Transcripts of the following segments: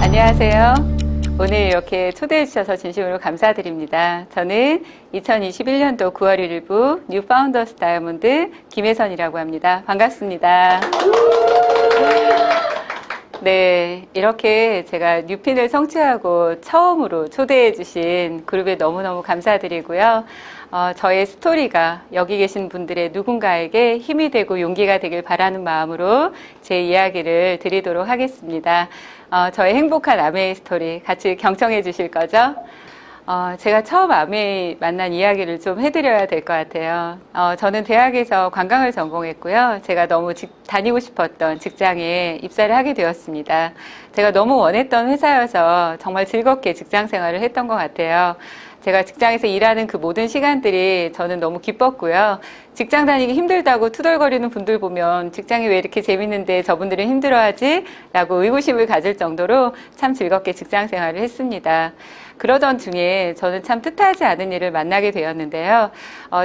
안녕하세요. 오늘 이렇게 초대해 주셔서 진심으로 감사드립니다. 저는 2021년도 9월 1일부 뉴 파운더스 다이아몬드 김혜선이라고 합니다. 반갑습니다. 네, 이렇게 제가 뉴핀을 성취하고 처음으로 초대해 주신 그룹에 너무너무 감사드리고요. 저의 스토리가 여기 계신 분들의 누군가에게 힘이 되고 용기가 되길 바라는 마음으로 제 이야기를 드리도록 하겠습니다. 저의 행복한 아메이 스토리 같이 경청해 주실 거죠? 제가 처음 아메이 만난 이야기를 좀 해드려야 될 것 같아요. 저는 대학에서 관광을 전공했고요. 제가 너무 다니고 싶었던 직장에 입사를 하게 되었습니다. 제가 너무 원했던 회사여서 정말 즐겁게 직장 생활을 했던 것 같아요. 제가 직장에서 일하는 그 모든 시간들이 저는 너무 기뻤고요. 직장 다니기 힘들다고 투덜거리는 분들 보면 직장이 왜 이렇게 재밌는데 저분들은 힘들어하지? 라고 의구심을 가질 정도로 참 즐겁게 직장 생활을 했습니다. 그러던 중에 저는 참 뜻하지 않은 일을 만나게 되었는데요.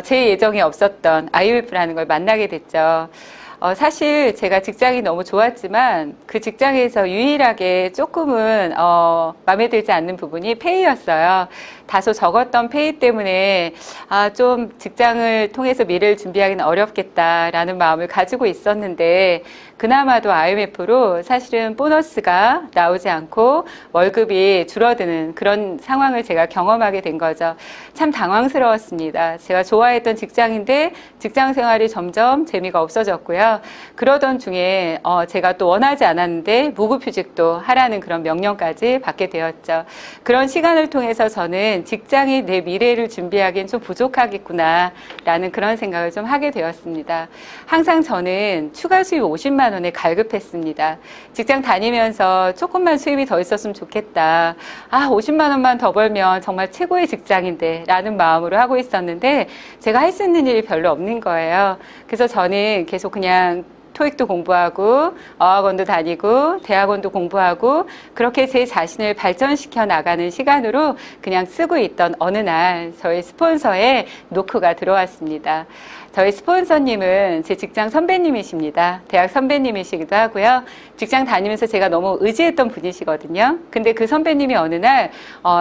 제 예정이 없었던 IMF라는 걸 만나게 됐죠. 사실 제가 직장이 너무 좋았지만 그 직장에서 유일하게 조금은 마음에 들지 않는 부분이 페이였어요. 다소 적었던 페이 때문에 좀 직장을 통해서 미래를 준비하기는 어렵겠다라는 마음을 가지고 있었는데 그나마도 IMF로 사실은 보너스가 나오지 않고 월급이 줄어드는 그런 상황을 제가 경험하게 된 거죠. 참 당황스러웠습니다. 제가 좋아했던 직장인데 직장 생활이 점점 재미가 없어졌고요. 그러던 중에 제가 또 원하지 않았는데 무급휴직도 하라는 그런 명령까지 받게 되었죠. 그런 시간을 통해서 저는 직장이 내 미래를 준비하기엔 좀 부족하겠구나 라는 그런 생각을 좀 하게 되었습니다. 항상 저는 추가 수입 50만 원에 갈급했습니다. 직장 다니면서 조금만 수입이 더 있었으면 좋겠다. 50만 원만 더 벌면 정말 최고의 직장인데 라는 마음으로 하고 있었는데 제가 할 수 있는 일이 별로 없는 거예요. 그래서 저는 계속 그냥 토익도 공부하고 어학원도 다니고 대학원도 공부하고 그렇게 제 자신을 발전시켜 나가는 시간으로 그냥 쓰고 있던 어느 날 저희 스폰서에 노크가 들어왔습니다. 저희 스폰서님은 제 직장 선배님이십니다. 대학 선배님이시기도 하고요. 직장 다니면서 제가 너무 의지했던 분이시거든요. 근데 그 선배님이 어느 날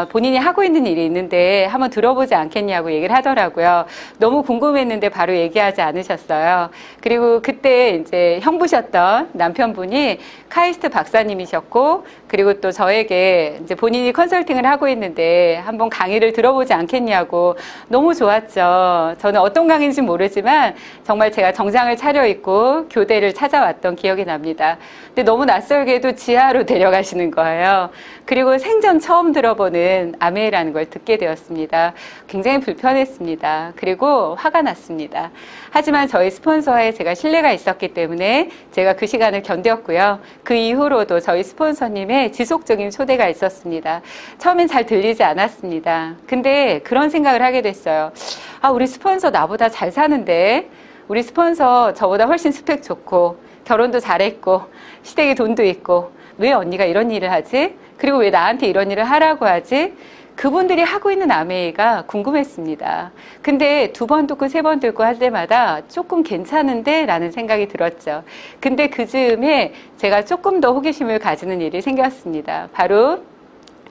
본인이 하고 있는 일이 있는데 한번 들어보지 않겠냐고 얘기를 하더라고요. 너무 궁금했는데 바로 얘기하지 않으셨어요. 그리고 그때 이제 형부셨던 남편분이 카이스트 박사님이셨고 그리고 또 저에게 이제 본인이 컨설팅을 하고 있는데 한번 강의를 들어보지 않겠냐고 너무 좋았죠. 저는 어떤 강의인지 모르지만 정말 제가 정장을 차려입고 교대를 찾아왔던 기억이 납니다. 근데 너무 낯설게도 지하로 데려가시는 거예요. 그리고 생전 처음 들어보는 아메이라는 걸 듣게 되었습니다. 굉장히 불편했습니다. 그리고 화가 났습니다. 하지만 저희 스폰서에 제가 신뢰가 있었기 때문에 제가 그 시간을 견뎠고요. 그 이후로도 저희 스폰서님의 지속적인 초대가 있었습니다. 처음엔 잘 들리지 않았습니다. 근데 그런 생각을 하게 됐어요. 우리 스폰서 나보다 잘 사는데 우리 스폰서 저보다 훨씬 스펙 좋고 결혼도 잘했고 시댁에 돈도 있고 왜 언니가 이런 일을 하지? 그리고 왜 나한테 이런 일을 하라고 하지? 그분들이 하고 있는 아메이가 궁금했습니다. 근데 2번 듣고 3번 듣고 할 때마다 조금 괜찮은데 라는 생각이 들었죠. 근데 그 즈음에 제가 조금 더 호기심을 가지는 일이 생겼습니다. 바로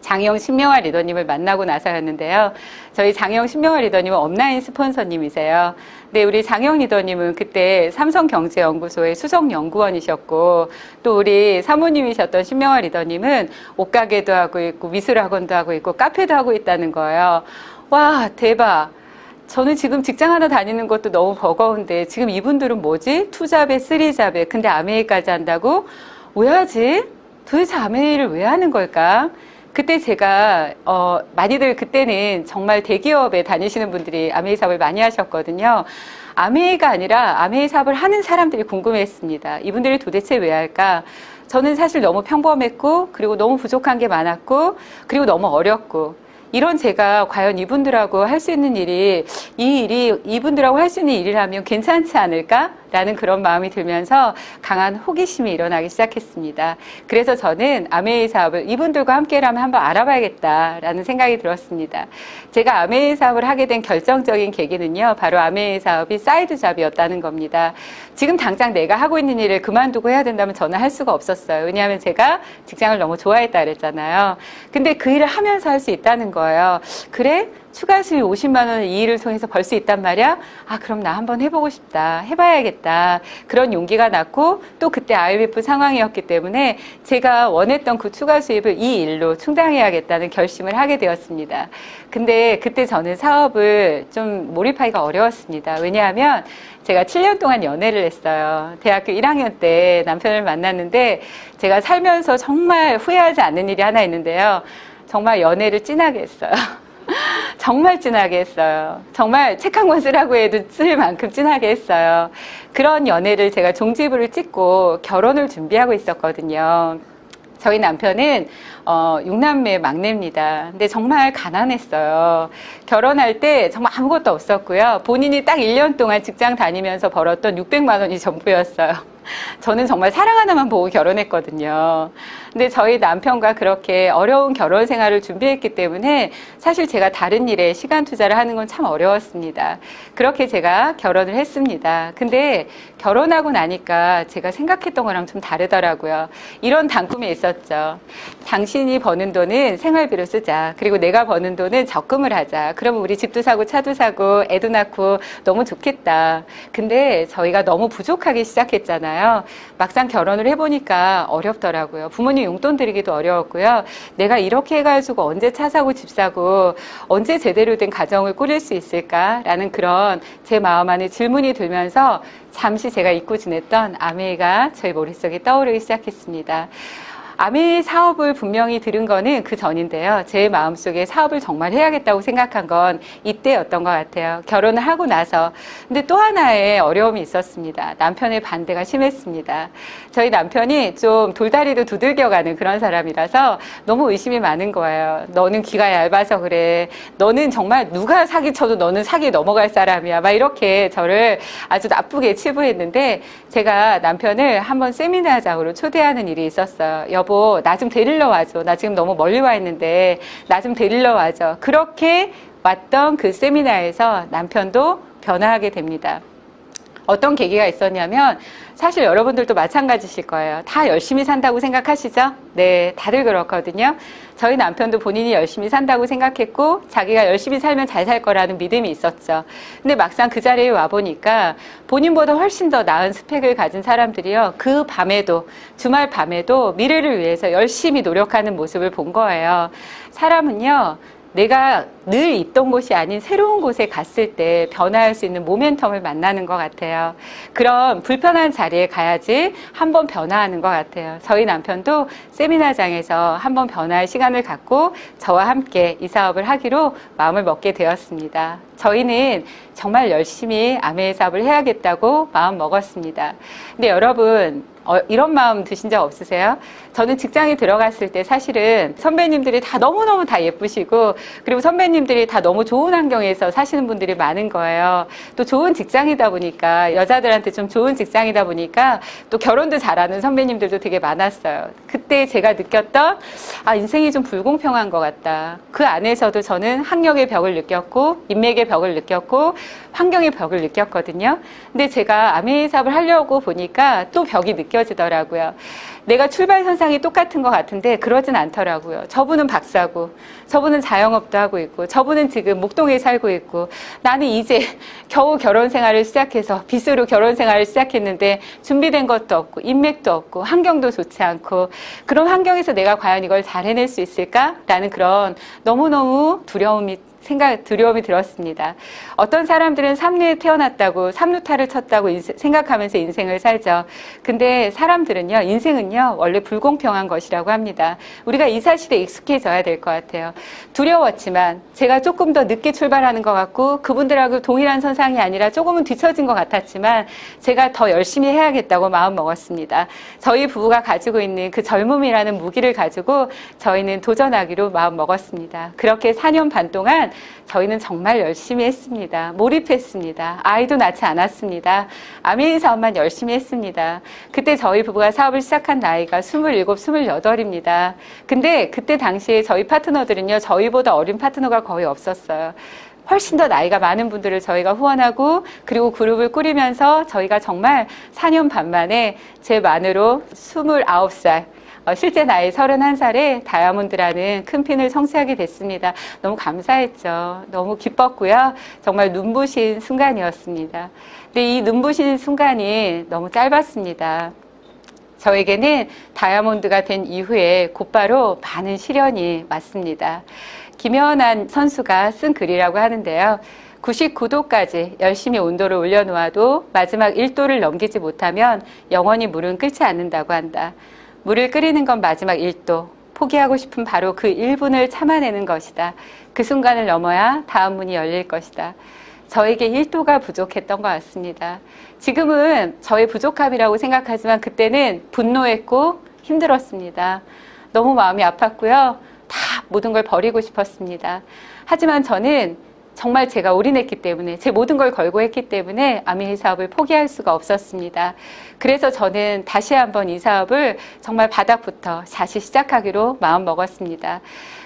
장영 신명화 리더님을 만나고 나서였는데요. 저희 장영 신명화 리더님은 업라인 스폰서님이세요. 네, 우리 장영 리더님은 그때 삼성경제연구소의 수석연구원이셨고 또 우리 사모님이셨던 신명화 리더님은 옷가게도 하고 있고 미술학원도 하고 있고 카페도 하고 있다는 거예요. 와, 대박. 저는 지금 직장 하나 다니는 것도 너무 버거운데 지금 이분들은 뭐지? 2잡에 3잡에 근데 아메이까지 한다고? 왜 하지? 도대체 아메이를 왜 하는 걸까? 그때 제가 많이들 그때는 정말 대기업에 다니시는 분들이 아메이 사업을 많이 하셨거든요. 아메이가 아니라 아메이 사업을 하는 사람들이 궁금했습니다. 이분들이 도대체 왜 할까? 저는 사실 너무 평범했고 그리고 너무 부족한 게 많았고 그리고 너무 어렵고 이런 제가 과연 이분들하고 할 수 있는 일이 이 일이 이분들하고 할 수 있는 일이라면 괜찮지 않을까? 라는 그런 마음이 들면서 강한 호기심이 일어나기 시작했습니다. 그래서 저는 아메이 사업을 이분들과 함께라면 한번 알아봐야겠다라는 생각이 들었습니다. 제가 아메이 사업을 하게 된 결정적인 계기는요, 바로 아메이 사업이 사이드 잡이었다는 겁니다. 지금 당장 내가 하고 있는 일을 그만두고 해야 된다면 저는 할 수가 없었어요. 왜냐하면 제가 직장을 너무 좋아했다 그랬잖아요. 근데 그 일을 하면서 할 수 있다는 거예요. 그래? 추가 수익 50만 원을 이 일을 통해서 벌 수 있단 말이야? 아, 그럼 나 한번 해보고 싶다. 해봐야겠다. 그런 용기가 났고, 또 그때 IMF 상황이었기 때문에 제가 원했던 그 추가 수입을 이 일로 충당해야겠다는 결심을 하게 되었습니다. 근데 그때 저는 사업을 좀 몰입하기가 어려웠습니다. 왜냐하면 제가 7년 동안 연애를 했어요. 대학교 1학년 때 남편을 만났는데 제가 살면서 정말 후회하지 않는 일이 하나 있는데요. 정말 연애를 진하게 했어요. 정말 진하게 했어요. 정말 책 한 권 쓰라고 해도 쓸 만큼 진하게 했어요. 그런 연애를 제가 종지부를 찍고 결혼을 준비하고 있었거든요. 저희 남편은 6남매 막내입니다. 근데 정말 가난했어요. 결혼할 때 정말 아무것도 없었고요. 본인이 딱 1년 동안 직장 다니면서 벌었던 600만 원이 전부였어요. 저는 정말 사랑 하나만 보고 결혼했거든요. 근데 저희 남편과 그렇게 어려운 결혼 생활을 준비했기 때문에 사실 제가 다른 일에 시간 투자를 하는 건 참 어려웠습니다. 그렇게 제가 결혼을 했습니다. 근데 결혼하고 나니까 제가 생각했던 거랑 좀 다르더라고요. 이런 단꿈이 있었죠. 당신이 버는 돈은 생활비로 쓰자. 그리고 내가 버는 돈은 적금을 하자. 그러면 우리 집도 사고 차도 사고 애도 낳고 너무 좋겠다. 근데 저희가 너무 부족하기 시작했잖아요. 막상 결혼을 해보니까 어렵더라고요. 부모님 용돈 드리기도 어려웠고요. 내가 이렇게 해가지고 언제 차 사고 집 사고 언제 제대로 된 가정을 꾸릴 수 있을까라는 그런 제 마음 안에 질문이 들면서 잠시 제가 잊고 지냈던 아메이가 저희 머릿속에 떠오르기 시작했습니다. 아메이 사업을 분명히 들은 거는 그 전인데요. 제 마음속에 사업을 정말 해야겠다고 생각한 건 이때였던 것 같아요. 결혼을 하고 나서. 근데 또 하나의 어려움이 있었습니다. 남편의 반대가 심했습니다. 저희 남편이 좀 돌다리도 두들겨가는 그런 사람이라서 너무 의심이 많은 거예요. 너는 귀가 얇아서 그래. 너는 정말 누가 사기쳐도 너는 사기에 넘어갈 사람이야. 막 이렇게 저를 아주 나쁘게 치부했는데 제가 남편을 한번 세미나장으로 초대하는 일이 있었어요. 여보, 나 좀 데리러 와줘. 나 지금 너무 멀리 와 있는데 나 좀 데리러 와줘. 그렇게 왔던 그 세미나에서 남편도 변화하게 됩니다. 어떤 계기가 있었냐면 사실 여러분들도 마찬가지실 거예요. 다 열심히 산다고 생각하시죠? 네, 다들 그렇거든요. 저희 남편도 본인이 열심히 산다고 생각했고 자기가 열심히 살면 잘 살 거라는 믿음이 있었죠. 근데 막상 그 자리에 와보니까 본인보다 훨씬 더 나은 스펙을 가진 사람들이요. 그 밤에도, 주말 밤에도 미래를 위해서 열심히 노력하는 모습을 본 거예요. 사람은요. 내가 늘 있던 곳이 아닌 새로운 곳에 갔을 때 변화할 수 있는 모멘텀을 만나는 것 같아요. 그런 불편한 자리에 가야지 한번 변화하는 것 같아요. 저희 남편도 세미나장에서 한번 변화할 시간을 갖고 저와 함께 이 사업을 하기로 마음을 먹게 되었습니다. 저희는 정말 열심히 아메이 사업을 해야겠다고 마음 먹었습니다. 근데 여러분, 이런 마음 드신 적 없으세요? 저는 직장에 들어갔을 때 사실은 선배님들이 다 너무너무 다 예쁘시고 그리고 선배님들이 다 너무 좋은 환경에서 사시는 분들이 많은 거예요. 또 좋은 직장이다 보니까 여자들한테 좀 좋은 직장이다 보니까 또 결혼도 잘하는 선배님들도 되게 많았어요. 그때 제가 느꼈던 인생이 좀 불공평한 것 같다. 그 안에서도 저는 학력의 벽을 느꼈고 인맥의 벽을 느꼈고 환경의 벽을 느꼈거든요. 근데 제가 아메이 사업을 하려고 보니까 또 벽이 느껴지더라고요. 내가 출발선상이 똑같은 것 같은데 그러진 않더라고요. 저분은 박사고 저분은 자영업도 하고 있고 저분은 지금 목동에 살고 있고 나는 이제 겨우 결혼 생활을 시작해서 빚으로 결혼 생활을 시작했는데 준비된 것도 없고 인맥도 없고 환경도 좋지 않고 그런 환경에서 내가 과연 이걸 잘 해낼 수 있을까라는 그런 너무너무 두려움이 들었습니다. 어떤 사람들은 삼류에 태어났다고 삼루타를 쳤다고 생각하면서 인생을 살죠. 근데 사람들은요, 인생은요, 원래 불공평한 것이라고 합니다. 우리가 이 사실에 익숙해져야 될 것 같아요. 두려웠지만 제가 조금 더 늦게 출발하는 것 같고 그분들하고 동일한 선상이 아니라 조금은 뒤처진 것 같았지만 제가 더 열심히 해야겠다고 마음 먹었습니다. 저희 부부가 가지고 있는 그 젊음이라는 무기를 가지고 저희는 도전하기로 마음 먹었습니다. 그렇게 4년 반 동안 저희는 정말 열심히 했습니다. 몰입했습니다. 아이도 낳지 않았습니다. 아메이 사업만 열심히 했습니다. 그때 저희 부부가 사업을 시작한 나이가 27, 28입니다. 근데 그때 당시에 저희 파트너들은요, 저희보다 어린 파트너가 거의 없었어요. 훨씬 더 나이가 많은 분들을 저희가 후원하고, 그리고 그룹을 꾸리면서 저희가 정말 4년 반 만에 제 만으로 29살, 실제 나이 31살에 다이아몬드라는 큰 핀을 성취하게 됐습니다. 너무 감사했죠. 너무 기뻤고요. 정말 눈부신 순간이었습니다. 근데 이 눈부신 순간이 너무 짧았습니다. 저에게는 다이아몬드가 된 이후에 곧바로 많은 시련이 왔습니다. 김연한 선수가 쓴 글이라고 하는데요. 99도까지 열심히 온도를 올려놓아도 마지막 1도를 넘기지 못하면 영원히 물은 끓지 않는다고 한다. 물을 끓이는 건 마지막 1도. 포기하고 싶은 바로 그 1분을 참아내는 것이다. 그 순간을 넘어야 다음 문이 열릴 것이다. 저에게 1도가 부족했던 것 같습니다. 지금은 저의 부족함이라고 생각하지만 그때는 분노했고 힘들었습니다. 너무 마음이 아팠고요. 다 모든 걸 버리고 싶었습니다. 하지만 저는 정말 제가 올인했기 때문에, 제 모든 걸 걸고 했기 때문에 아메이 사업을 포기할 수가 없었습니다. 그래서 저는 다시 한번 이 사업을 정말 바닥부터 다시 시작하기로 마음 먹었습니다.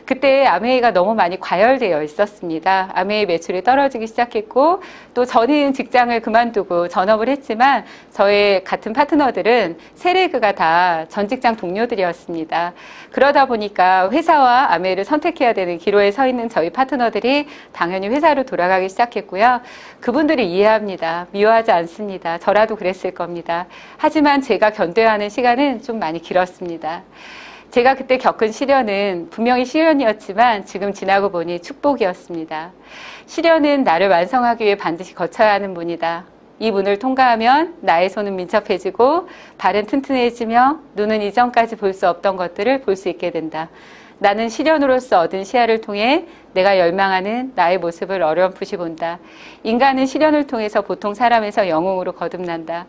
그때 아메이가 너무 많이 과열되어 있었습니다. 아메이 매출이 떨어지기 시작했고, 또 저는 직장을 그만두고 전업을 했지만 저의 같은 파트너들은 세레그가 다 전 직장 동료들이었습니다. 그러다 보니까 회사와 아메이를 선택해야 되는 기로에 서 있는 저희 파트너들이 당연히 회사로 돌아가기 시작했고요. 그분들이 이해합니다. 미워하지 않습니다. 저라도 그랬을 겁니다. 하지만 제가 견뎌야 하는 시간은 좀 많이 길었습니다. 제가 그때 겪은 시련은 분명히 시련이었지만 지금 지나고 보니 축복이었습니다. 시련은 나를 완성하기 위해 반드시 거쳐야 하는 문이다. 이 문을 통과하면 나의 손은 민첩해지고 발은 튼튼해지며 눈은 이전까지 볼 수 없던 것들을 볼 수 있게 된다. 나는 시련으로서 얻은 시야를 통해 내가 열망하는 나의 모습을 어렴풋이 본다. 인간은 시련을 통해서 보통 사람에서 영웅으로 거듭난다.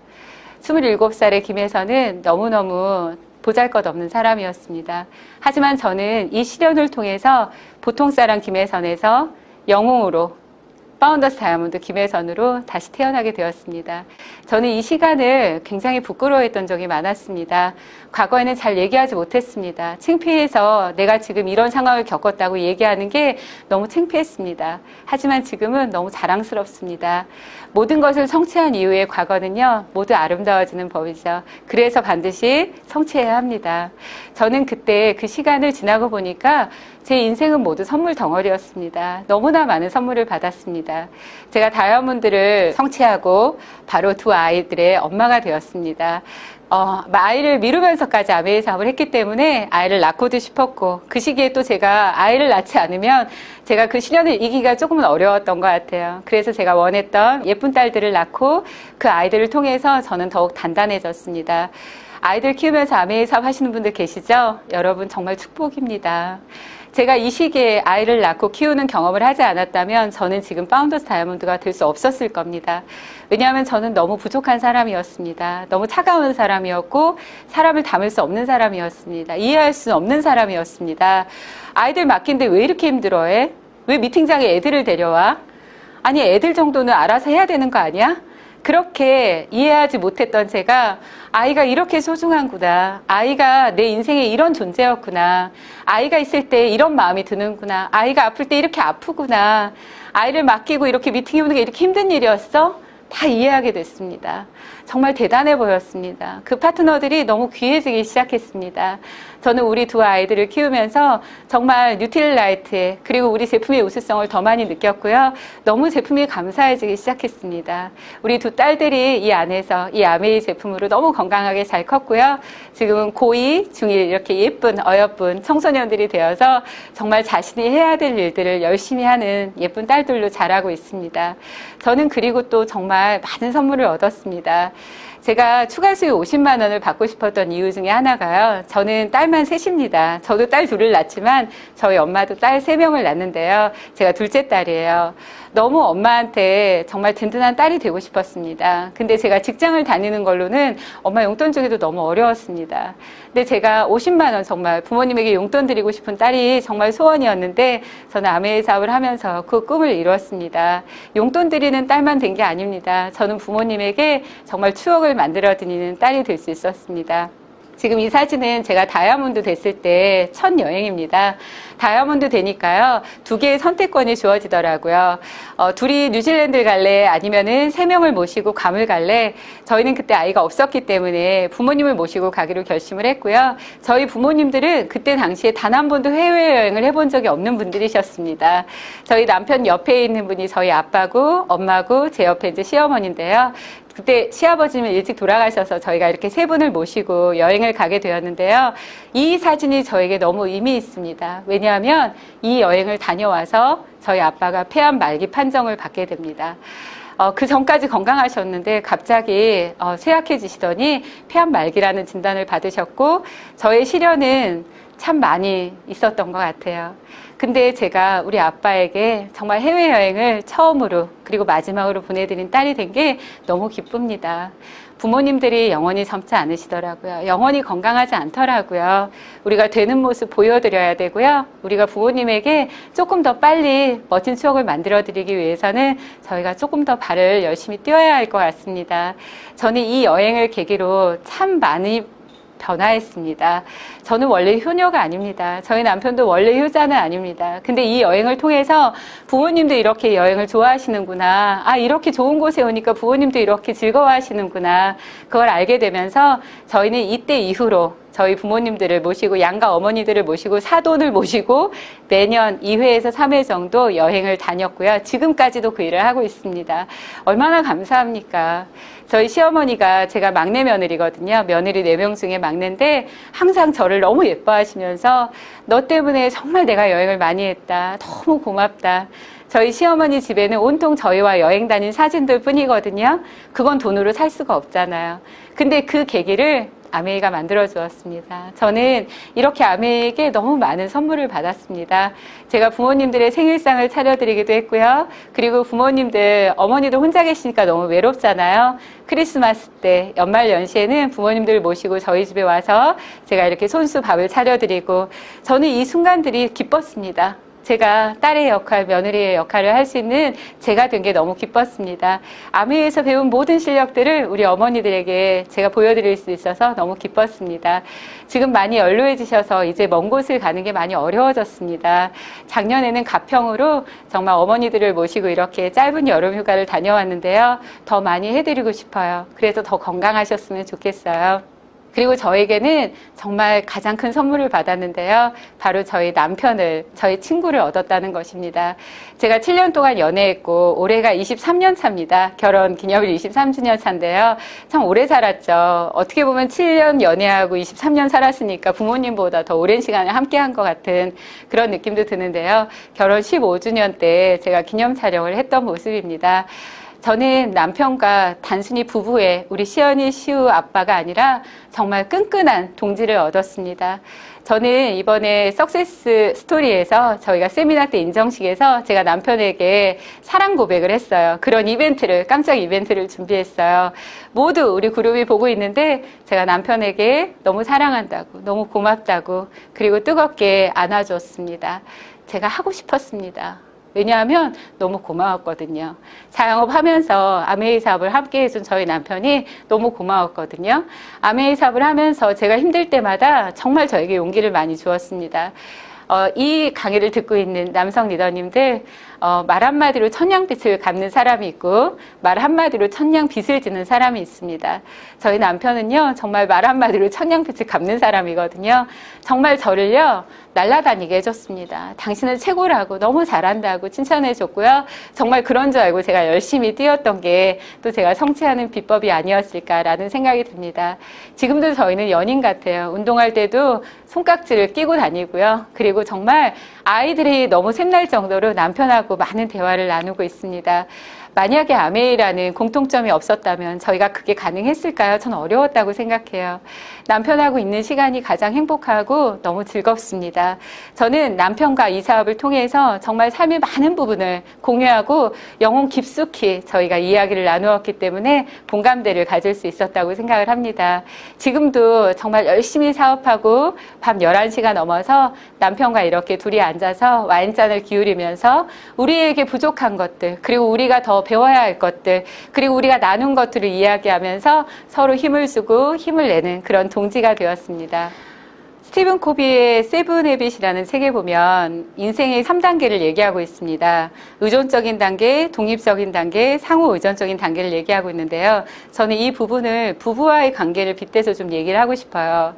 27살의 김혜선은 너무너무 보잘것없는 사람이었습니다. 하지만 저는 이 시련을 통해서 보통 사람 김혜선에서 영웅으로, 파운더스 다이아몬드 김혜선으로 다시 태어나게 되었습니다. 저는 이 시간을 굉장히 부끄러워했던 적이 많았습니다. 과거에는 잘 얘기하지 못했습니다. 창피해서 내가 지금 이런 상황을 겪었다고 얘기하는 게 너무 창피했습니다. 하지만 지금은 너무 자랑스럽습니다. 모든 것을 성취한 이후의 과거는요, 모두 아름다워지는 법이죠. 그래서 반드시 성취해야 합니다. 저는 그때 그 시간을 지나고 보니까 제 인생은 모두 선물 덩어리였습니다. 너무나 많은 선물을 받았습니다. 제가 다이아몬드를 성취하고 바로 두 아이들의 엄마가 되었습니다. 아이를 미루면서까지 아메이 사업을 했기 때문에 아이를 낳고도 싶었고, 그 시기에 또 제가 아이를 낳지 않으면 제가 그 시련을 이기기가 조금은 어려웠던 것 같아요. 그래서 제가 원했던 예쁜 딸들을 낳고 그 아이들을 통해서 저는 더욱 단단해졌습니다. 아이들 키우면서 아메이 사업 하시는 분들 계시죠? 여러분 정말 축복입니다. 제가 이 시기에 아이를 낳고 키우는 경험을 하지 않았다면 저는 지금 파운더스 다이아몬드가 될 수 없었을 겁니다. 왜냐하면 저는 너무 부족한 사람이었습니다. 너무 차가운 사람이었고 사람을 담을 수 없는 사람이었습니다. 이해할 수 없는 사람이었습니다. 아이들 맡긴데 왜 이렇게 힘들어해? 왜 미팅장에 애들을 데려와? 아니 애들 정도는 알아서 해야 되는 거 아니야? 그렇게 이해하지 못했던 제가 아이가 이렇게 소중한구나. 아이가 내 인생에 이런 존재였구나. 아이가 있을 때 이런 마음이 드는구나. 아이가 아플 때 이렇게 아프구나. 아이를 맡기고 이렇게 미팅해 오는 게 이렇게 힘든 일이었어? 다 이해하게 됐습니다. 정말 대단해 보였습니다. 그 파트너들이 너무 귀해지기 시작했습니다. 저는 우리 두 아이들을 키우면서 정말 뉴트릴라이트에, 그리고 우리 제품의 우수성을 더 많이 느꼈고요. 너무 제품이 감사해지기 시작했습니다. 우리 두 딸들이 이 안에서 이 아메이 제품으로 너무 건강하게 잘 컸고요. 지금은 고2, 중1 이렇게 예쁜 어여쁜 청소년들이 되어서 정말 자신이 해야 될 일들을 열심히 하는 예쁜 딸들로 자라고 있습니다. 저는 그리고 또 정말 많은 선물을 얻었습니다. 제가 추가 수익 50만 원을 받고 싶었던 이유 중에 하나가요. 저는 딸만 셋입니다. 저도 딸 둘을 낳지만 저희 엄마도 딸 3명을 낳는데요. 제가 둘째 딸이에요. 너무 엄마한테 정말 든든한 딸이 되고 싶었습니다. 근데 제가 직장을 다니는 걸로는 엄마 용돈 주기도 너무 어려웠습니다. 근데 제가 50만 원 정말 부모님에게 용돈 드리고 싶은 딸이 정말 소원이었는데 저는 아메이 사업을 하면서 그 꿈을 이뤘습니다. 용돈 드리는 딸만 된 게 아닙니다. 저는 부모님에게 정말 추억을 만들어 드리는 딸이 될 수 있었습니다. 지금 이 사진은 제가 다이아몬드 됐을 때 첫 여행입니다. 다이아몬드 되니까요, 2개의 선택권이 주어지더라고요. 둘이 뉴질랜드를 갈래? 아니면은 3명을 모시고 괌을 갈래? 저희는 그때 아이가 없었기 때문에 부모님을 모시고 가기로 결심을 했고요. 저희 부모님들은 그때 당시에 단 한 번도 해외여행을 해본 적이 없는 분들이셨습니다. 저희 남편 옆에 있는 분이 저희 아빠고, 엄마고, 제 옆에 이제 시어머니인데요. 그때 시아버지는 일찍 돌아가셔서 저희가 이렇게 3분을 모시고 여행을 가게 되었는데요. 이 사진이 저에게 너무 의미 있습니다. 왜냐하면 이 여행을 다녀와서 저희 아빠가 폐암 말기 판정을 받게 됩니다. 그 전까지 건강하셨는데 갑자기 쇠약해지시더니 폐암 말기라는 진단을 받으셨고, 저의 시련은 참 많이 있었던 것 같아요. 근데 제가 우리 아빠에게 정말 해외여행을 처음으로 그리고 마지막으로 보내드린 딸이 된 게 너무 기쁩니다. 부모님들이 영원히 젊지 않으시더라고요. 영원히 건강하지 않더라고요. 우리가 되는 모습 보여드려야 되고요. 우리가 부모님에게 조금 더 빨리 멋진 추억을 만들어드리기 위해서는 저희가 조금 더 발을 열심히 뛰어야 할 것 같습니다. 저는 이 여행을 계기로 참 많이 변화했습니다. 저는 원래 효녀가 아닙니다. 저희 남편도 원래 효자는 아닙니다. 근데 이 여행을 통해서 부모님도 이렇게 여행을 좋아하시는구나. 아, 이렇게 좋은 곳에 오니까 부모님도 이렇게 즐거워하시는구나. 그걸 알게 되면서 저희는 이때 이후로 저희 부모님들을 모시고 양가 어머니들을 모시고 사돈을 모시고 매년 2회에서 3회 정도 여행을 다녔고요. 지금까지도 그 일을 하고 있습니다. 얼마나 감사합니까? 저희 시어머니가 제가 막내 며느리거든요. 며느리 4명 중에 막내인데 항상 저를 너무 예뻐하시면서 너 때문에 정말 내가 여행을 많이 했다. 너무 고맙다. 저희 시어머니 집에는 온통 저희와 여행 다닌 사진들 뿐이거든요. 그건 돈으로 살 수가 없잖아요. 근데 그 계기를 아메이가 만들어 주었습니다. 저는 이렇게 아메이에게 너무 많은 선물을 받았습니다. 제가 부모님들의 생일상을 차려드리기도 했고요. 그리고 부모님들, 어머니도 혼자 계시니까 너무 외롭잖아요. 크리스마스 때, 연말 연시에는 부모님들 모시고 저희 집에 와서 제가 이렇게 손수 밥을 차려드리고, 저는 이 순간들이 기뻤습니다. 제가 딸의 역할, 며느리의 역할을 할 수 있는 제가 된 게 너무 기뻤습니다. 아메이에서 배운 모든 실력들을 우리 어머니들에게 제가 보여드릴 수 있어서 너무 기뻤습니다. 지금 많이 연로해지셔서 이제 먼 곳을 가는 게 많이 어려워졌습니다. 작년에는 가평으로 정말 어머니들을 모시고 이렇게 짧은 여름 휴가를 다녀왔는데요. 더 많이 해드리고 싶어요. 그래서 더 건강하셨으면 좋겠어요. 그리고 저에게는 정말 가장 큰 선물을 받았는데요. 바로 저희 남편을, 저희 친구를 얻었다는 것입니다. 제가 7년 동안 연애했고 올해가 23년 차입니다. 결혼 기념일 23주년 차인데요. 참 오래 살았죠. 어떻게 보면 7년 연애하고 23년 살았으니까 부모님보다 더 오랜 시간을 함께한 것 같은 그런 느낌도 드는데요. 결혼 15주년 때 제가 기념 촬영을 했던 모습입니다. 저는 남편과 단순히 부부의 우리 시연이 시우 아빠가 아니라 정말 끈끈한 동지를 얻었습니다. 저는 이번에 석세스 스토리에서 저희가 세미나 때 인정식에서 제가 남편에게 사랑 고백을 했어요. 그런 이벤트를, 깜짝 이벤트를 준비했어요. 모두 우리 그룹이 보고 있는데 제가 남편에게 너무 사랑한다고, 너무 고맙다고, 그리고 뜨겁게 안아줬습니다. 제가 하고 싶었습니다. 왜냐하면 너무 고마웠거든요. 자영업 하면서 아메이 사업을 함께 해준 저희 남편이 너무 고마웠거든요. 아메이 사업을 하면서 제가 힘들 때마다 정말 저에게 용기를 많이 주었습니다. 이 강의를 듣고 있는 남성 리더님들, 말 한마디로 천냥빛을 갚는 사람이 있고 말 한마디로 천냥빚을 지는 사람이 있습니다. 저희 남편은요, 정말 말 한마디로 천냥빛을 갚는 사람이거든요. 정말 저를요, 날아다니게 해줬습니다. 당신은 최고라고, 너무 잘한다고 칭찬해줬고요. 정말 그런 줄 알고 제가 열심히 뛰었던 게 또 제가 성취하는 비법이 아니었을까라는 생각이 듭니다. 지금도 저희는 연인 같아요. 운동할 때도 손깍지를 끼고 다니고요. 그리고 정말 아이들이 너무 샘날 정도로 남편하고 많은 대화를 나누고 있습니다. 만약에 아메이라는 공통점이 없었다면 저희가 그게 가능했을까요? 저는 어려웠다고 생각해요. 남편하고 있는 시간이 가장 행복하고 너무 즐겁습니다. 저는 남편과 이 사업을 통해서 정말 삶의 많은 부분을 공유하고 영혼 깊숙이 저희가 이야기를 나누었기 때문에 공감대를 가질 수 있었다고 생각을 합니다. 지금도 정말 열심히 사업하고 밤 11시가 넘어서 남편과 이렇게 둘이 앉아서 와인잔을 기울이면서 우리에게 부족한 것들, 그리고 우리가 더 배워야 할 것들, 그리고 우리가 나눈 것들을 이야기하면서 서로 힘을 주고 힘을 내는 그런 동지가 되었습니다. 스티븐 코비의 세븐 해빗이라는 책에 보면 인생의 3단계를 얘기하고 있습니다. 의존적인 단계, 독립적인 단계, 상호 의존적인 단계를 얘기하고 있는데요. 저는 이 부분을 부부와의 관계를 빗대서 좀 얘기를 하고 싶어요.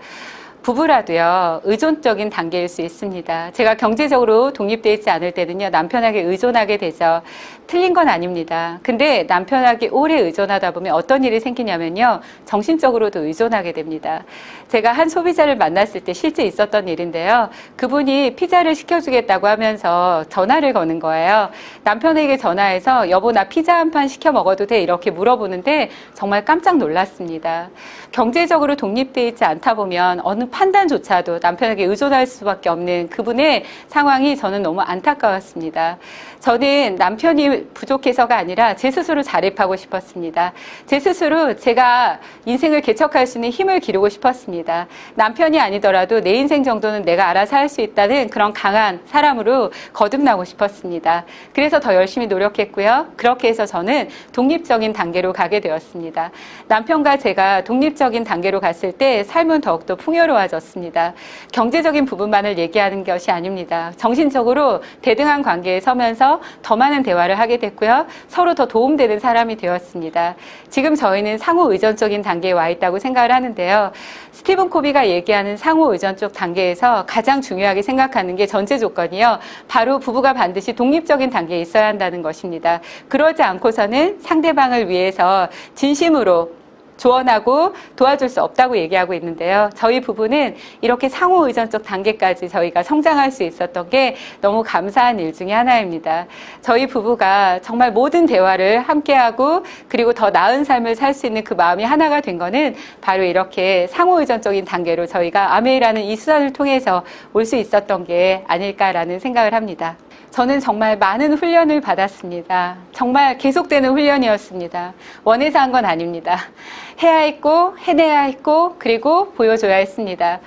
부부라도요, 의존적인 단계일 수 있습니다. 제가 경제적으로 독립되어 있지 않을 때는요, 남편에게 의존하게 되죠. 틀린 건 아닙니다. 근데 남편에게 오래 의존하다 보면 어떤 일이 생기냐면요, 정신적으로도 의존하게 됩니다. 제가 한 소비자를 만났을 때 실제 있었던 일인데요. 그분이 피자를 시켜주겠다고 하면서 전화를 거는 거예요. 남편에게 전화해서 여보 나 피자 한 판 시켜 먹어도 돼? 이렇게 물어보는데 정말 깜짝 놀랐습니다. 경제적으로 독립되어 있지 않다 보면 어느 판단조차도 남편에게 의존할 수밖에 없는 그분의 상황이 저는 너무 안타까웠습니다. 저는 남편이 부족해서가 아니라 제 스스로 자립하고 싶었습니다. 제 스스로 제가 인생을 개척할 수 있는 힘을 기르고 싶었습니다. 남편이 아니더라도 내 인생 정도는 내가 알아서 할 수 있다는 그런 강한 사람으로 거듭나고 싶었습니다. 그래서 더 열심히 노력했고요. 그렇게 해서 저는 독립적인 단계로 가게 되었습니다. 남편과 제가 독립적인 단계로 갔을 때 삶은 더욱더 풍요로워졌습니다. 경제적인 부분만을 얘기하는 것이 아닙니다. 정신적으로 대등한 관계에 서면서 더 많은 대화를 하게 됐고요. 서로 더 도움되는 사람이 되었습니다. 지금 저희는 상호 의존적인 단계에 와 있다고 생각을 하는데요. 스티븐 코비가 얘기하는 상호 의존적 단계에서 가장 중요하게 생각하는 게 전제 조건이요. 바로 부부가 반드시 독립적인 단계에 있어야 한다는 것입니다. 그러지 않고서는 상대방을 위해서 진심으로 조언하고 도와줄 수 없다고 얘기하고 있는데요. 저희 부부는 이렇게 상호 의존적 단계까지 저희가 성장할 수 있었던 게 너무 감사한 일 중에 하나입니다. 저희 부부가 정말 모든 대화를 함께하고 그리고 더 나은 삶을 살 수 있는 그 마음이 하나가 된 거는 바로 이렇게 상호 의존적인 단계로 저희가 아메이라는 이 수단을 통해서 올 수 있었던 게 아닐까라는 생각을 합니다. 저는 정말 많은 훈련을 받았습니다. 정말 계속되는 훈련이었습니다. 원해서 한 건 아닙니다. 해야 했고 해내야 했고 그리고 보여줘야 했습니다.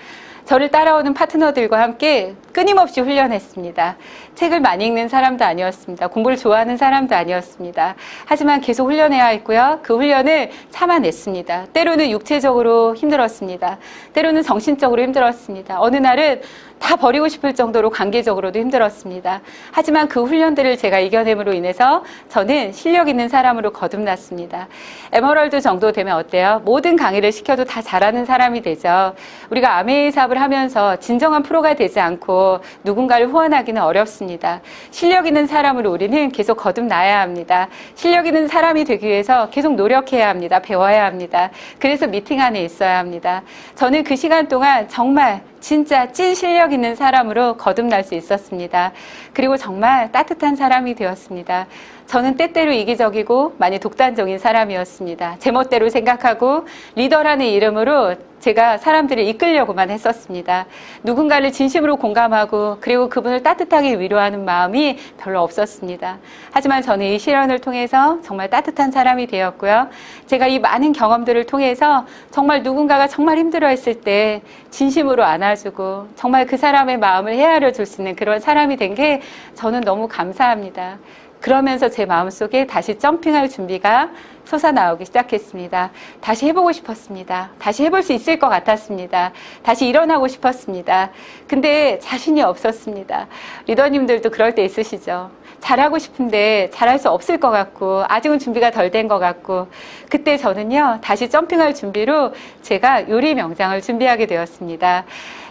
저를 따라오는 파트너들과 함께 끊임없이 훈련했습니다. 책을 많이 읽는 사람도 아니었습니다. 공부를 좋아하는 사람도 아니었습니다. 하지만 계속 훈련해야 했고요. 그 훈련을 참아냈습니다. 때로는 육체적으로 힘들었습니다. 때로는 정신적으로 힘들었습니다. 어느 날은 다 버리고 싶을 정도로 관계적으로도 힘들었습니다. 하지만 그 훈련들을 제가 이겨냄으로 인해서 저는 실력 있는 사람으로 거듭났습니다. 에메랄드 정도 되면 어때요? 모든 강의를 시켜도 다 잘하는 사람이 되죠. 우리가 아메이 사업을 하면서 진정한 프로가 되지 않고 누군가를 후원하기는 어렵습니다. 실력 있는 사람으로 우리는 계속 거듭나야 합니다. 실력 있는 사람이 되기 위해서 계속 노력해야 합니다. 배워야 합니다. 그래서 미팅 안에 있어야 합니다. 저는 그 시간 동안 정말 진짜 찐 실력 있는 사람으로 거듭날 수 있었습니다. 그리고 정말 따뜻한 사람이 되었습니다. 저는 때때로 이기적이고 많이 독단적인 사람이었습니다. 제멋대로 생각하고 리더라는 이름으로 제가 사람들을 이끌려고만 했었습니다. 누군가를 진심으로 공감하고 그리고 그분을 따뜻하게 위로하는 마음이 별로 없었습니다. 하지만 저는 이 실현을 통해서 정말 따뜻한 사람이 되었고요. 제가 이 많은 경험들을 통해서 정말 누군가가 정말 힘들어했을 때 진심으로 안아주고 정말 그 사람의 마음을 헤아려 줄 수 있는 그런 사람이 된 게 저는 너무 감사합니다. 그러면서 제 마음속에 다시 점핑할 준비가 솟아나오기 시작했습니다. 다시 해보고 싶었습니다. 다시 해볼 수 있을 것 같았습니다. 다시 일어나고 싶었습니다. 근데 자신이 없었습니다. 리더님들도 그럴 때 있으시죠. 잘하고 싶은데 잘할 수 없을 것 같고 아직은 준비가 덜 된 것 같고 그때 저는요 다시 점핑할 준비로 제가 요리 명장을 준비하게 되었습니다.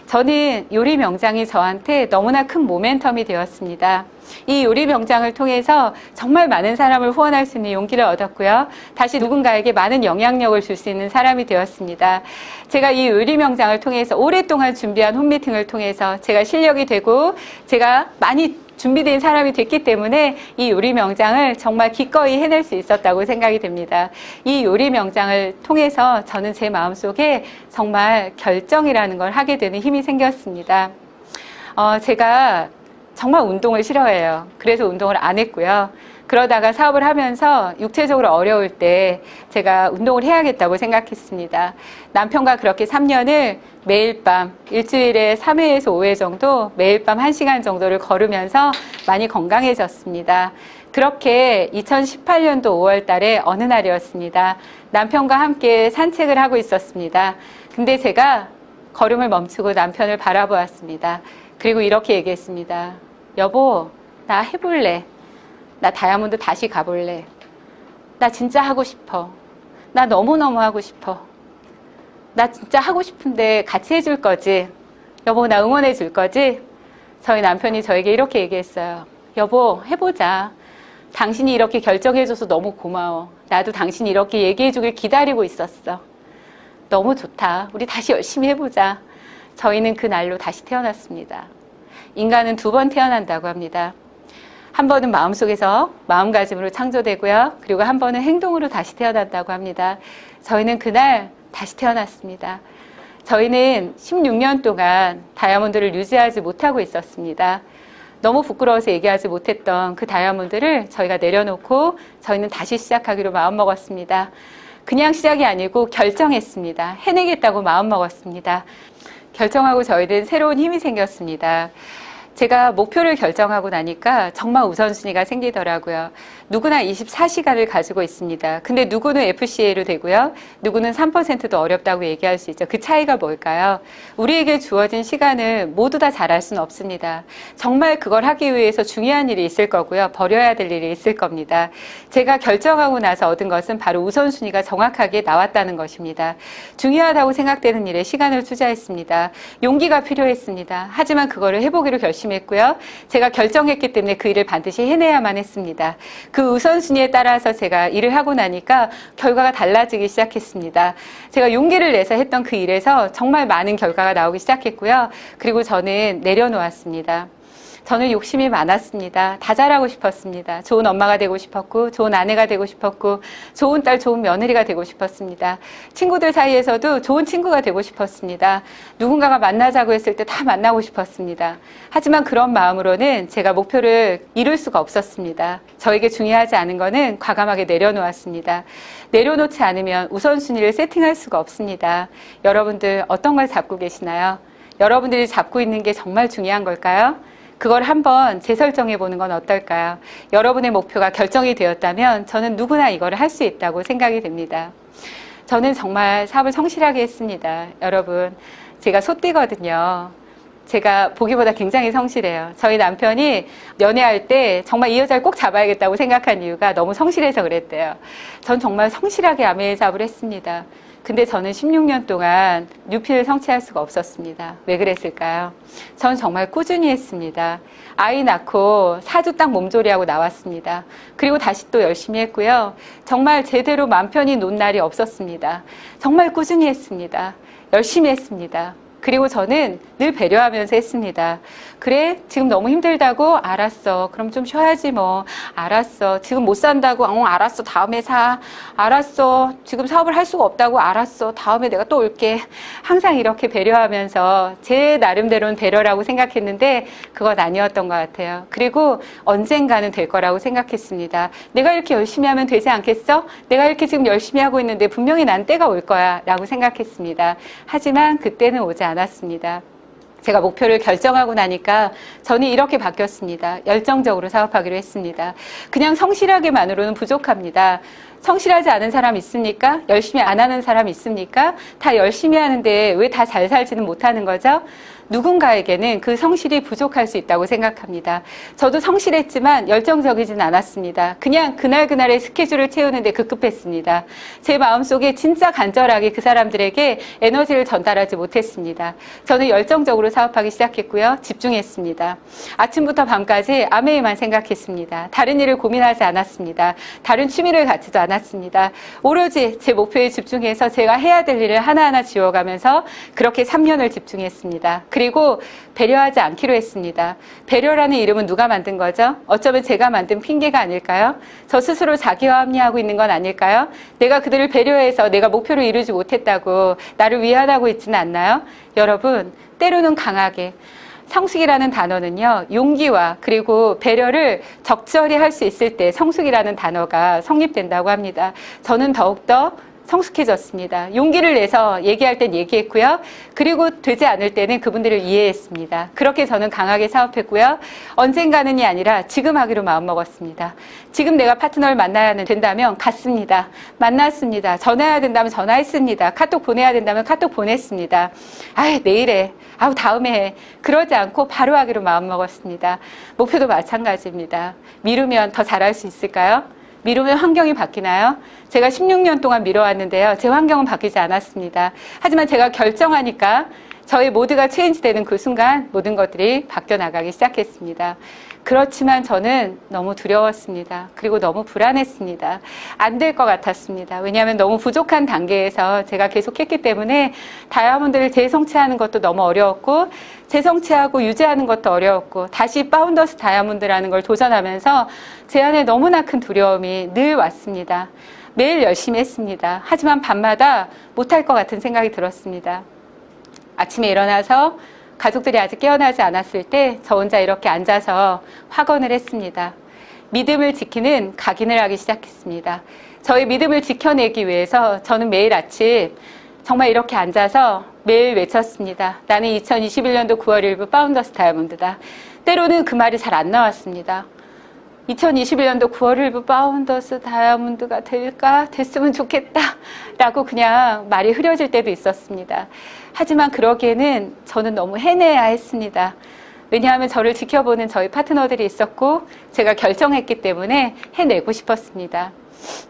저는 요리 명장이 저한테 너무나 큰 모멘텀이 되었습니다. 이 요리 명장을 통해서 정말 많은 사람을 후원할 수 있는 용기를 얻었고요. 다시 누군가에게 많은 영향력을 줄 수 있는 사람이 되었습니다. 제가 이 요리 명장을 통해서 오랫동안 준비한 홈미팅을 통해서 제가 실력이 되고 제가 많이 준비된 사람이 됐기 때문에 이 요리 명장을 정말 기꺼이 해낼 수 있었다고 생각이 됩니다. 이 요리 명장을 통해서 저는 제 마음속에 정말 결정이라는 걸 하게 되는 힘이 생겼습니다. 제가 정말 운동을 싫어해요. 그래서 운동을 안 했고요. 그러다가 사업을 하면서 육체적으로 어려울 때 제가 운동을 해야겠다고 생각했습니다. 남편과 그렇게 3년을 매일 밤 일주일에 3회에서 5회 정도 매일 밤 1시간 정도를 걸으면서 많이 건강해졌습니다. 그렇게 2018년도 5월 달에 어느 날이었습니다. 남편과 함께 산책을 하고 있었습니다. 근데 제가 걸음을 멈추고 남편을 바라보았습니다. 그리고 이렇게 얘기했습니다. 여보, 나 해볼래. 나 다이아몬드 다시 가볼래. 나 진짜 하고 싶어. 나 너무너무 하고 싶어. 나 진짜 하고 싶은데 같이 해줄 거지? 여보, 나 응원해 줄 거지? 저희 남편이 저에게 이렇게 얘기했어요. 여보, 해보자. 당신이 이렇게 결정해줘서 너무 고마워. 나도 당신이 이렇게 얘기해주길 기다리고 있었어. 너무 좋다. 우리 다시 열심히 해보자. 저희는 그 날로 다시 태어났습니다. 인간은 2번 태어난다고 합니다. 한 번은 마음속에서 마음가짐으로 창조되고요. 그리고 한 번은 행동으로 다시 태어난다고 합니다. 저희는 그날 다시 태어났습니다. 저희는 16년 동안 다이아몬드를 유지하지 못하고 있었습니다. 너무 부끄러워서 얘기하지 못했던 그 다이아몬드를 저희가 내려놓고 저희는 다시 시작하기로 마음먹었습니다. 그냥 시작이 아니고 결정했습니다. 해내겠다고 마음먹었습니다. 결정하고 저희는 새로운 힘이 생겼습니다. 제가 목표를 결정하고 나니까 정말 우선순위가 생기더라고요. 누구나 24시간을 가지고 있습니다. 근데 누구는 FCA로 되고요. 누구는 3%도 어렵다고 얘기할 수 있죠. 그 차이가 뭘까요? 우리에게 주어진 시간을 모두 다 잘할 수는 없습니다. 정말 그걸 하기 위해서 중요한 일이 있을 거고요. 버려야 될 일이 있을 겁니다. 제가 결정하고 나서 얻은 것은 바로 우선순위가 정확하게 나왔다는 것입니다. 중요하다고 생각되는 일에 시간을 투자했습니다. 용기가 필요했습니다. 하지만 그거를 해보기로 결심했고요. 제가 결정했기 때문에 그 일을 반드시 해내야만 했습니다. 그 우선순위에 따라서 제가 일을 하고 나니까 결과가 달라지기 시작했습니다. 제가 용기를 내서 했던 그 일에서 정말 많은 결과가 나오기 시작했고요. 그리고 저는 내려놓았습니다. 저는 욕심이 많았습니다. 다 잘하고 싶었습니다. 좋은 엄마가 되고 싶었고, 좋은 아내가 되고 싶었고, 좋은 딸, 좋은 며느리가 되고 싶었습니다. 친구들 사이에서도 좋은 친구가 되고 싶었습니다. 누군가가 만나자고 했을 때 다 만나고 싶었습니다. 하지만 그런 마음으로는 제가 목표를 이룰 수가 없었습니다. 저에게 중요하지 않은 거는 과감하게 내려놓았습니다. 내려놓지 않으면 우선순위를 세팅할 수가 없습니다. 여러분들 어떤 걸 잡고 계시나요? 여러분들이 잡고 있는 게 정말 중요한 걸까요? 그걸 한번 재설정해 보는 건 어떨까요? 여러분의 목표가 결정이 되었다면 저는 누구나 이걸 할 수 있다고 생각이 됩니다. 저는 정말 사업을 성실하게 했습니다. 여러분, 제가 소띠거든요. 제가 보기보다 굉장히 성실해요. 저희 남편이 연애할 때 정말 이 여자를 꼭 잡아야겠다고 생각한 이유가 너무 성실해서 그랬대요. 전 정말 성실하게 아메이 사업을 했습니다. 근데 저는 16년 동안 뉴핀을 성취할 수가 없었습니다. 왜 그랬을까요? 전 정말 꾸준히 했습니다. 아이 낳고 4주 딱 몸조리하고 나왔습니다. 그리고 다시 또 열심히 했고요. 정말 제대로 맘 편히 논 날이 없었습니다. 정말 꾸준히 했습니다. 열심히 했습니다. 그리고 저는 늘 배려하면서 했습니다. 그래, 지금 너무 힘들다고? 알았어. 그럼 좀 쉬어야지 뭐. 알았어. 지금 못 산다고? 알았어. 다음에 사. 알았어. 지금 사업을 할 수가 없다고? 알았어. 다음에 내가 또 올게. 항상 이렇게 배려하면서 제 나름대로는 배려라고 생각했는데 그건 아니었던 것 같아요. 그리고 언젠가는 될 거라고 생각했습니다. 내가 이렇게 열심히 하면 되지 않겠어? 내가 이렇게 지금 열심히 하고 있는데 분명히 난 때가 올 거야 라고 생각했습니다. 하지만 그때는 오지 않았습니다. 제가 목표를 결정하고 나니까 저는 이렇게 바뀌었습니다. 열정적으로 사업하기로 했습니다. 그냥 성실하게만으로는 부족합니다. 성실하지 않은 사람 있습니까? 열심히 안 하는 사람 있습니까? 다 열심히 하는데 왜 다 잘 살지는 못하는 거죠? 누군가에게는 그 성실이 부족할 수 있다고 생각합니다. 저도 성실했지만 열정적이진 않았습니다. 그냥 그날그날의 스케줄을 채우는데 급급했습니다. 제 마음속에 진짜 간절하게 그 사람들에게 에너지를 전달하지 못했습니다. 저는 열정적으로 사업하기 시작했고요. 집중했습니다. 아침부터 밤까지 아메이만 생각했습니다. 다른 일을 고민하지 않았습니다. 다른 취미를 갖지도 않았습니다. 않았습니다. 오로지 제 목표에 집중해서 제가 해야 될 일을 하나하나 지워가면서 그렇게 3년을 집중했습니다. 그리고 배려하지 않기로 했습니다. 배려라는 이름은 누가 만든 거죠? 어쩌면 제가 만든 핑계가 아닐까요? 저 스스로 자기와 합리하고 있는 건 아닐까요? 내가 그들을 배려해서 내가 목표를 이루지 못했다고 나를 위안하고 있지는 않나요? 여러분, 때로는 강하게 성숙이라는 단어는요, 용기와 그리고 배려를 적절히 할 수 있을 때 성숙이라는 단어가 성립된다고 합니다. 저는 더욱더 성숙해졌습니다. 용기를 내서 얘기할 땐 얘기했고요. 그리고 되지 않을 때는 그분들을 이해했습니다. 그렇게 저는 강하게 사업했고요. 언젠가는이 아니라 지금 하기로 마음먹었습니다. 지금 내가 파트너를 만나야 된다면 갔습니다. 만났습니다. 전화해야 된다면 전화했습니다. 카톡 보내야 된다면 카톡 보냈습니다. 내일에, 다음에 해. 그러지 않고 바로 하기로 마음먹었습니다. 목표도 마찬가지입니다. 미루면 더 잘할 수 있을까요? 미루면 환경이 바뀌나요? 제가 16년 동안 미뤄왔는데요. 제 환경은 바뀌지 않았습니다. 하지만 제가 결정하니까 저희 모두가 체인지되는 그 순간 모든 것들이 바뀌어 나가기 시작했습니다. 그렇지만 저는 너무 두려웠습니다. 그리고 너무 불안했습니다. 안 될 것 같았습니다. 왜냐하면 너무 부족한 단계에서 제가 계속했기 때문에 다이아몬드를 재성취하는 것도 너무 어려웠고 재성취하고 유지하는 것도 어려웠고 다시 파운더스 다이아몬드라는 걸 도전하면서 제 안에 너무나 큰 두려움이 늘 왔습니다. 매일 열심히 했습니다. 하지만 밤마다 못할 것 같은 생각이 들었습니다. 아침에 일어나서 가족들이 아직 깨어나지 않았을 때 저 혼자 이렇게 앉아서 확언을 했습니다. 믿음을 지키는 각인을 하기 시작했습니다. 저의 믿음을 지켜내기 위해서 저는 매일 아침 정말 이렇게 앉아서 매일 외쳤습니다. 나는 2021년도 9월 1일 파운더스 다이아몬드다. 때로는 그 말이 잘 안 나왔습니다. 2021년도 9월 1일 파운더스 다이아몬드가 될까? 됐으면 좋겠다 라고 그냥 말이 흐려질 때도 있었습니다. 하지만 그러기에는 저는 너무 해내야 했습니다. 왜냐하면 저를 지켜보는 저희 파트너들이 있었고 제가 결정했기 때문에 해내고 싶었습니다.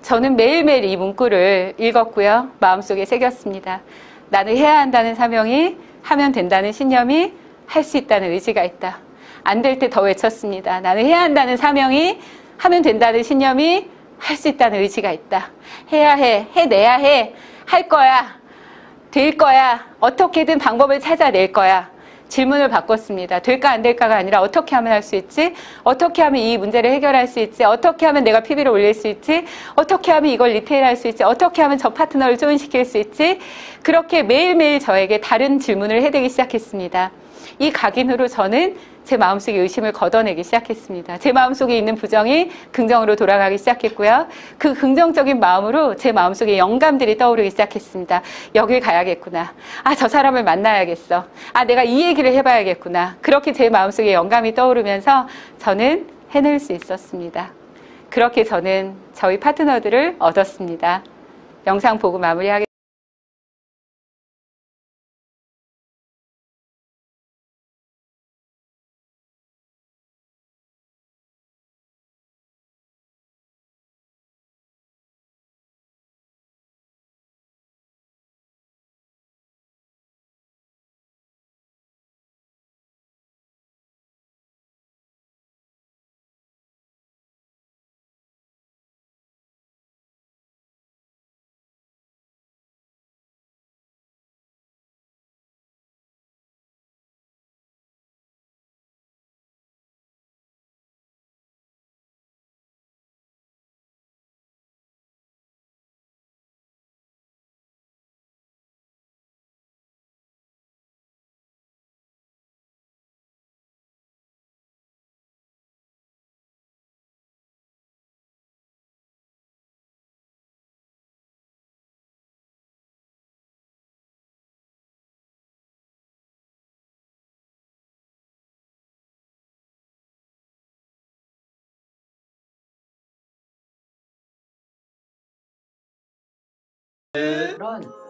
저는 매일매일 이 문구를 읽었고요. 마음속에 새겼습니다. 나는 해야 한다는 사명이, 하면 된다는 신념이, 할 수 있다는 의지가 있다. 안 될 때 더 외쳤습니다. 나는 해야 한다는 사명이, 하면 된다는 신념이, 할 수 있다는 의지가 있다. 해야 해, 해내야 해, 할 거야, 될 거야, 어떻게든 방법을 찾아낼 거야. 질문을 바꿨습니다. 될까 안 될까가 아니라 어떻게 하면 할 수 있지? 어떻게 하면 이 문제를 해결할 수 있지? 어떻게 하면 내가 PB를 올릴 수 있지? 어떻게 하면 이걸 리테일할 수 있지? 어떻게 하면 저 파트너를 조인시킬 수 있지? 그렇게 매일매일 저에게 다른 질문을 해대기 시작했습니다. 이 각인으로 저는 제 마음속의 의심을 걷어내기 시작했습니다. 제 마음속에 있는 부정이 긍정으로 돌아가기 시작했고요. 그 긍정적인 마음으로 제 마음속에 영감들이 떠오르기 시작했습니다. 여길 가야겠구나. 저 사람을 만나야겠어. 내가 이 얘기를 해봐야겠구나. 그렇게 제 마음속에 영감이 떠오르면서 저는 해낼 수 있었습니다. 그렇게 저는 저희 파트너들을 얻었습니다. 영상 보고 마무리하겠습니다.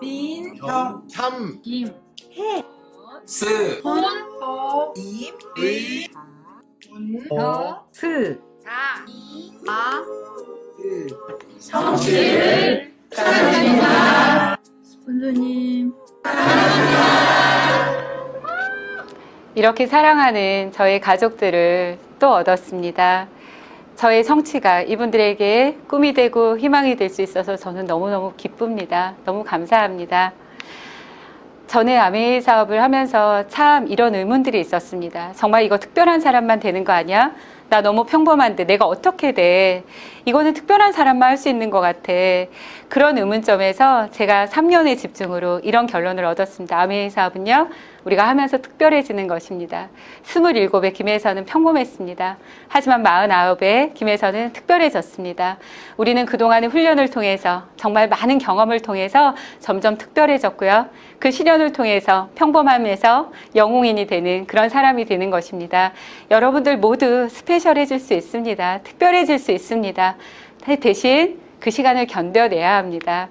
민, 삼, 김, 해, 스, 혼, 도, 임, 의, 더, 스, 자, 아, 성실. 감사합니다. 스폰서님. 이렇게 사랑하는 저희 가족들을 또 얻었습니다. 저의 성취가 이분들에게 꿈이 되고 희망이 될 수 있어서 저는 너무너무 기쁩니다. 너무 감사합니다. 전에 아메이 사업을 하면서 참 이런 의문들이 있었습니다. 정말 이거 특별한 사람만 되는 거 아니야? 나 너무 평범한데 내가 어떻게 돼? 이거는 특별한 사람만 할 수 있는 것 같아. 그런 의문점에서 제가 3년의 집중으로 이런 결론을 얻었습니다. 아메이 사업은요, 우리가 하면서 특별해지는 것입니다. 27의 김혜선은 평범했습니다. 하지만 49의 김혜선은 특별해졌습니다. 우리는 그동안의 훈련을 통해서 정말 많은 경험을 통해서 점점 특별해졌고요. 그 시련을 통해서 평범함에서 영웅인이 되는 그런 사람이 되는 것입니다. 여러분들 모두 스페셜해질 수 있습니다. 특별해질 수 있습니다. 대신 그 시간을 견뎌내야 합니다.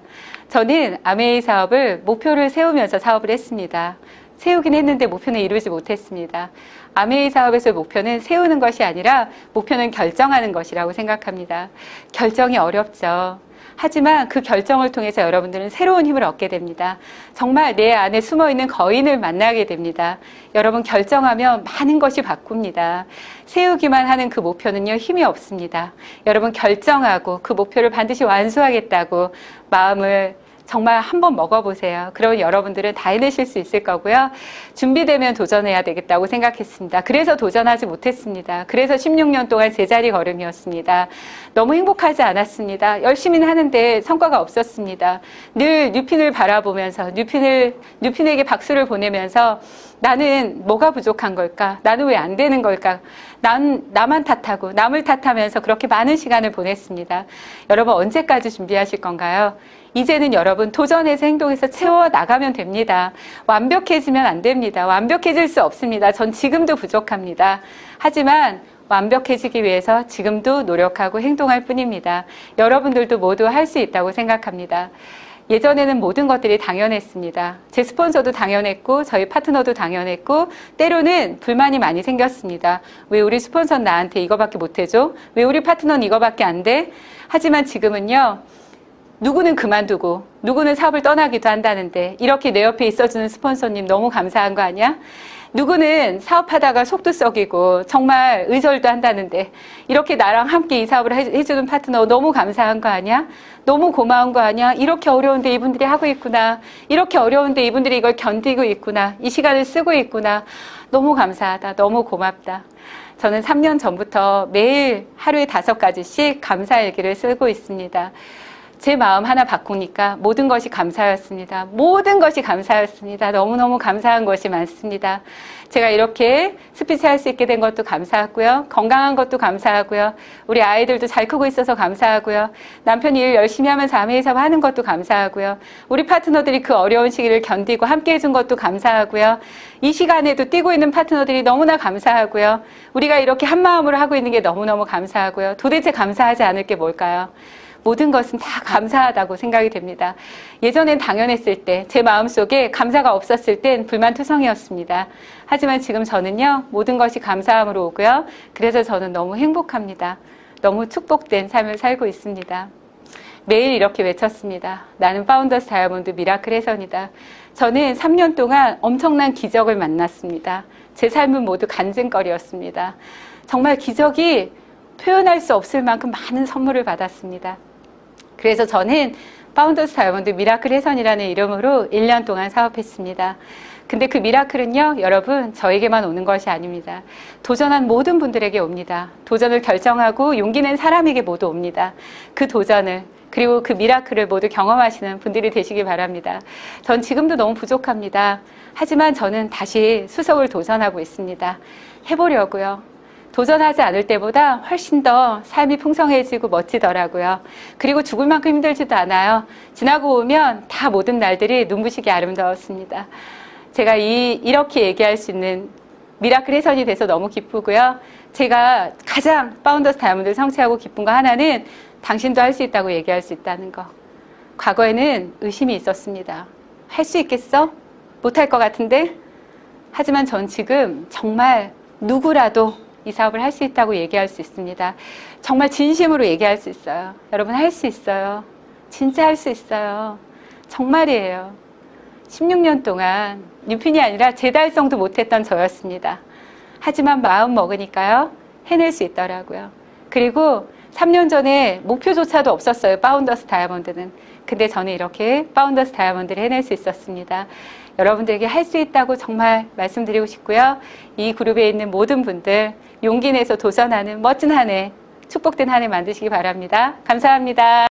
저는 아메이 사업을 목표를 세우면서 사업을 했습니다. 세우긴 했는데 목표는 이루지 못했습니다. 아메이 사업에서의 목표는 세우는 것이 아니라 목표는 결정하는 것이라고 생각합니다. 결정이 어렵죠. 하지만 그 결정을 통해서 여러분들은 새로운 힘을 얻게 됩니다. 정말 내 안에 숨어있는 거인을 만나게 됩니다. 여러분 결정하면 많은 것이 바꿉니다. 세우기만 하는 그 목표는요, 힘이 없습니다. 여러분 결정하고 그 목표를 반드시 완수하겠다고 마음을 정말 한번 먹어보세요. 그러면 여러분들은 다 해내실 수 있을 거고요. 준비되면 도전해야 되겠다고 생각했습니다. 그래서 도전하지 못했습니다. 그래서 16년 동안 제자리 걸음이었습니다. 너무 행복하지 않았습니다. 열심히는 하는데 성과가 없었습니다. 늘 뉴핀을 바라보면서 뉴핀에게 박수를 보내면서 나는 뭐가 부족한 걸까? 나는 왜 안 되는 걸까? 나만 탓하고 남을 탓하면서 그렇게 많은 시간을 보냈습니다. 여러분 언제까지 준비하실 건가요? 이제는 여러분 도전해서 행동해서 채워나가면 됩니다. 완벽해지면 안 됩니다. 완벽해질 수 없습니다. 전 지금도 부족합니다. 하지만 완벽해지기 위해서 지금도 노력하고 행동할 뿐입니다. 여러분들도 모두 할 수 있다고 생각합니다. 예전에는 모든 것들이 당연했습니다. 제 스폰서도 당연했고 저희 파트너도 당연했고 때로는 불만이 많이 생겼습니다. 왜 우리 스폰서는 나한테 이거밖에 못해줘? 왜 우리 파트너는 이거밖에 안 돼? 하지만 지금은요. 누구는 그만두고 누구는 사업을 떠나기도 한다는데 이렇게 내 옆에 있어주는 스폰서님 너무 감사한 거 아니야? 누구는 사업하다가 속도 썩이고 정말 의절도 한다는데 이렇게 나랑 함께 이 사업을 해주는 파트너 너무 감사한 거 아니야? 너무 고마운 거 아니야? 이렇게 어려운데 이분들이 하고 있구나. 이렇게 어려운데 이분들이 이걸 견디고 있구나. 이 시간을 쓰고 있구나. 너무 감사하다. 너무 고맙다. 저는 3년 전부터 매일 하루에 5가지씩 감사일기를 쓰고 있습니다. 제 마음 하나 바꾸니까 모든 것이 감사였습니다. 모든 것이 감사였습니다. 너무너무 감사한 것이 많습니다. 제가 이렇게 스피치 할 수 있게 된 것도 감사하고요. 건강한 것도 감사하고요. 우리 아이들도 잘 크고 있어서 감사하고요. 남편이 일 열심히 하면서 아메이사업 하는 것도 감사하고요. 우리 파트너들이 그 어려운 시기를 견디고 함께 해준 것도 감사하고요. 이 시간에도 뛰고 있는 파트너들이 너무나 감사하고요. 우리가 이렇게 한 마음으로 하고 있는 게 너무너무 감사하고요. 도대체 감사하지 않을 게 뭘까요? 모든 것은 다 감사하다고 생각이 됩니다. 예전엔 당연했을 때, 제 마음속에 감사가 없었을 땐 불만투성이었습니다. 하지만 지금 저는요, 모든 것이 감사함으로 오고요. 그래서 저는 너무 행복합니다. 너무 축복된 삶을 살고 있습니다. 매일 이렇게 외쳤습니다. 나는 파운더스 다이아몬드 미라클 혜선이다. 저는 3년 동안 엄청난 기적을 만났습니다. 제 삶은 모두 간증거리였습니다. 정말 기적이 표현할 수 없을 만큼 많은 선물을 받았습니다. 그래서 저는 파운더스 다이아몬드 미라클 혜선이라는 이름으로 1년 동안 사업했습니다. 근데 그 미라클은요, 여러분, 저에게만 오는 것이 아닙니다. 도전한 모든 분들에게 옵니다. 도전을 결정하고 용기 낸 사람에게 모두 옵니다. 그 도전을, 그리고 그 미라클을 모두 경험하시는 분들이 되시기 바랍니다. 전 지금도 너무 부족합니다. 하지만 저는 다시 수석을 도전하고 있습니다. 해보려고요. 도전하지 않을 때보다 훨씬 더 삶이 풍성해지고 멋지더라고요. 그리고 죽을 만큼 힘들지도 않아요. 지나고 오면 다 모든 날들이 눈부시게 아름다웠습니다. 제가 이렇게 얘기할 수 있는 미라클 혜선이 돼서 너무 기쁘고요. 제가 가장 파운더스 다이아몬드를 성취하고 기쁜 거 하나는 당신도 할 수 있다고 얘기할 수 있다는 거. 과거에는 의심이 있었습니다. 할 수 있겠어? 못할 것 같은데? 하지만 전 지금 정말 누구라도 이 사업을 할 수 있다고 얘기할 수 있습니다. 정말 진심으로 얘기할 수 있어요. 여러분 할 수 있어요. 진짜 할 수 있어요. 정말이에요. 16년 동안 뉴핀이 아니라 재달성도 못했던 저였습니다. 하지만 마음 먹으니까요. 해낼 수 있더라고요. 그리고 3년 전에 목표조차도 없었어요. 파운더스 다이아몬드는. 근데 저는 이렇게 파운더스 다이아몬드를 해낼 수 있었습니다. 여러분들에게 할 수 있다고 정말 말씀드리고 싶고요. 이 그룹에 있는 모든 분들 용기 내서 도전하는 멋진 한 해, 축복된 한 해 만드시기 바랍니다. 감사합니다.